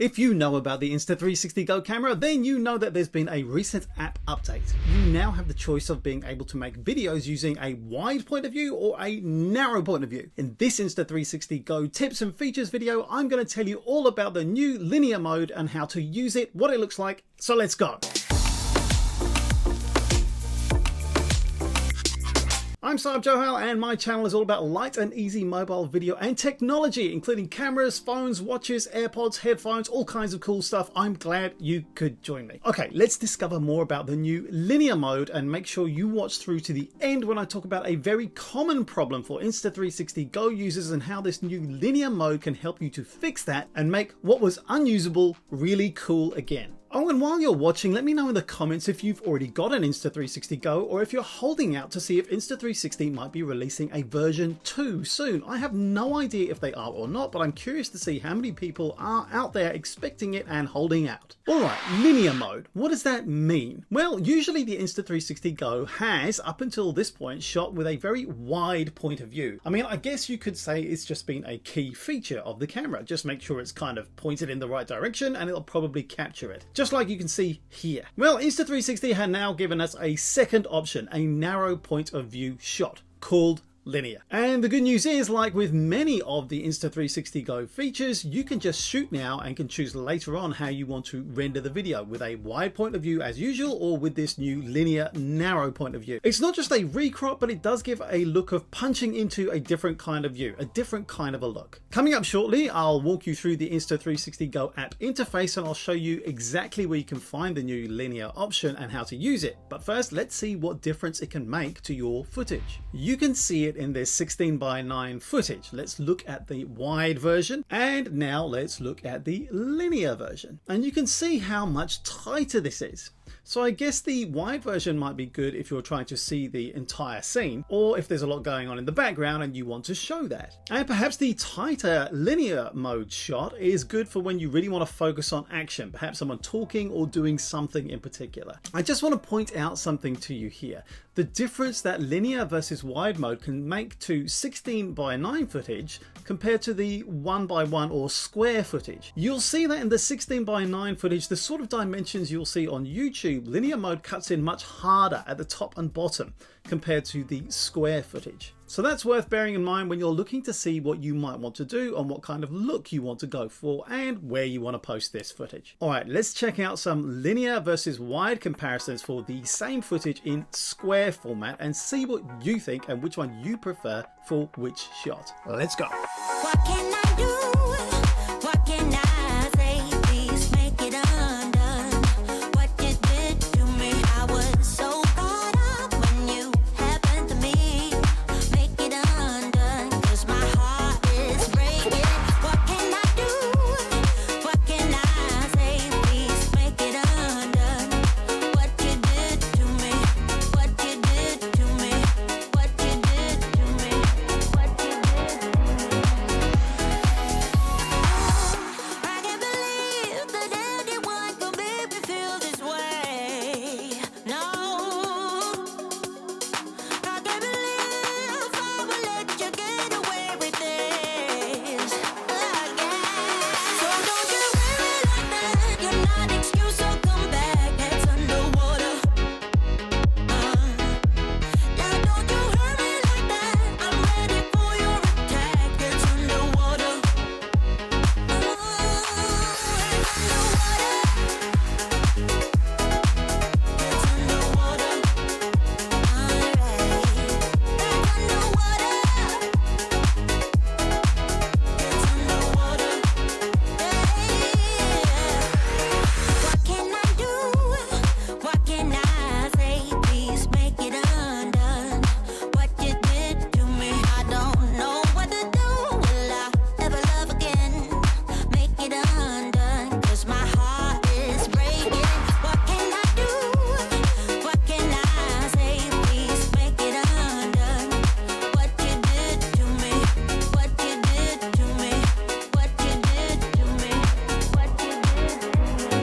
If you know about the Insta360 Go camera, then you know that there's been a recent app update. You now have the choice of being able to make videos using a wide point of view or a narrow point of view. In this Insta360 Go tips and features video, I'm going to tell you all about the new linear mode and how to use it, what it looks like. So let's go. I'm Saab Johal and my channel is all about light and easy mobile video and technology, including cameras, phones, watches, AirPods, headphones, all kinds of cool stuff. I'm glad you could join me. Okay, let's discover more about the new linear mode and make sure you watch through to the end when I talk about a very common problem for Insta360 Go users and how this new linear mode can help you to fix that and make what was unusable really cool again. Oh, and while you're watching, let me know in the comments if you've already got an Insta360 Go or if you're holding out to see if Insta360 might be releasing a version 2 soon. I have no idea if they are or not, but I'm curious to see how many people are out there expecting it and holding out. Alright, linear mode. What does that mean? Well, usually the Insta360 Go has, up until this point, shot with a very wide point of view. I mean, I guess you could say it's just been a key feature of the camera. Just make sure it's kind of pointed in the right direction and it'll probably capture it. Just like you can see here. Well, Insta360 had now given us a second option, a narrow point of view shot called linear. And the good news is, like with many of the Insta360 Go features, you can just shoot now and can choose later on how you want to render the video, with a wide point of view as usual or with this new linear narrow point of view. It's not just a recrop, but it does give a look of punching into a different kind of view, a different kind of a look. Coming up shortly, I'll walk you through the Insta360 Go app interface and I'll show you exactly where you can find the new linear option and how to use it. But first, let's see what difference it can make to your footage. You can see it in this 16:9 footage. Let's look at the wide version and now let's look at the linear version. And you can see how much tighter this is. So I guess the wide version might be good if you're trying to see the entire scene, or if there's a lot going on in the background and you want to show that. And perhaps the tighter linear mode shot is good for when you really want to focus on action, perhaps someone talking or doing something in particular. I just want to point out something to you here. The difference that linear versus wide mode can make to 16:9 footage compared to the 1:1 or square footage. You'll see that in the 16:9 footage, the sort of dimensions you'll see on YouTube, linear mode cuts in much harder at the top and bottom compared to the square footage. So that's worth bearing in mind when you're looking to see what you might want to do and what kind of look you want to go for and where you want to post this footage. Alright, let's check out some linear versus wide comparisons for the same footage in square format and see what you think and which one you prefer for which shot. Let's go. What can I do? What can I say? Please make it undone. What you did to me, I was so caught up when you happened to me. Make it undone, 'cause my heart is breaking. What can I do? What can I say? Please make it undone. What you did to me, what you did to me, what you did to me, what you did to me. I can't believe that anyone could make me feel this way. No, I can't believe I will let you get away with this again. So don't you worry like that. You're not excuse, so come back. Heads underwater. Now don't you hurry like that. I'm ready for your attack. It's underwater. It's underwater. Alright. It's underwater. What can I do? What can I say? Please make it undone. What you did to me, I don't know what to do. Will I ever love again? Make it undone, 'cause my heart is breaking. What can I do? What can I say? Please make it undone. What you did to me, what you did to me, what you did to me, what you did to me.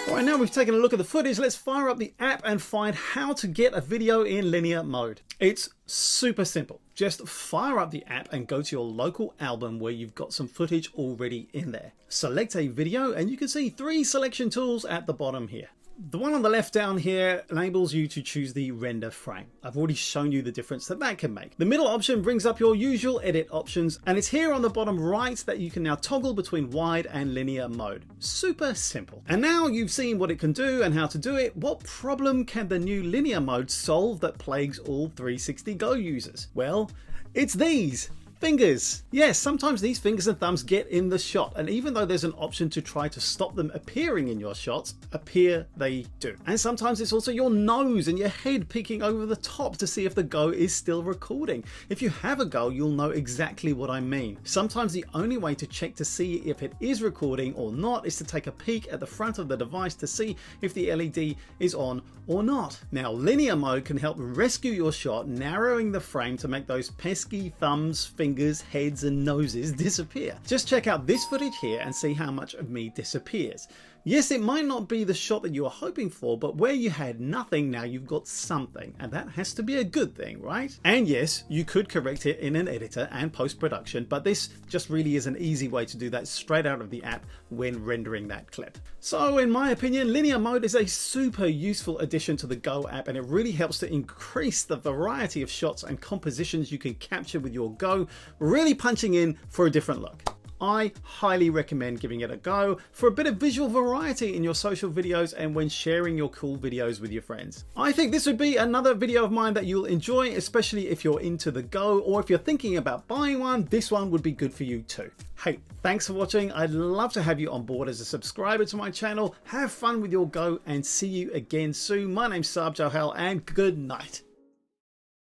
Alright, now we've taken a look at the footage, let's fire up the app and find how to get a video in linear mode. It's super simple. Just fire up the app and go to your local album where you've got some footage already in there. Select a video and you can see 3 selection tools at the bottom here. The one on the left down here enables you to choose the render frame. I've already shown you the difference that can make. The middle option brings up your usual edit options, and it's here on the bottom right that you can now toggle between wide and linear mode. Super simple. And now you've seen what it can do and how to do it, what problem can the new linear mode solve that plagues all 360 Go users? Well, it's these. Fingers. Yes, sometimes these fingers and thumbs get in the shot, and even though there's an option to try to stop them appearing in your shots, appear they do. And sometimes it's also your nose and your head peeking over the top to see if the Go is still recording. If you have a Go, you'll know exactly what I mean. Sometimes the only way to check to see if it is recording or not is to take a peek at the front of the device to see if the LED is on or not. Now, linear mode can help rescue your shot, narrowing the frame to make those pesky thumbs, fingers, heads and noses disappear. Just check out this footage here and see how much of me disappears. Yes, it might not be the shot that you were hoping for, but where you had nothing, now you've got something, and that has to be a good thing, right? And yes, you could correct it in an editor and post-production, but this just really is an easy way to do that straight out of the app when rendering that clip. So in my opinion, linear mode is a super useful addition to the Go app, and it really helps to increase the variety of shots and compositions you can capture with your Go, really punching in for a different look. I highly recommend giving it a go for a bit of visual variety in your social videos and when sharing your cool videos with your friends. I think this would be another video of mine that you'll enjoy, especially if you're into the Go, or if you're thinking about buying one, this one would be good for you too. Hey, thanks for watching. I'd love to have you on board as a subscriber to my channel. Have fun with your Go and see you again soon. My name's Saab Johal and good night.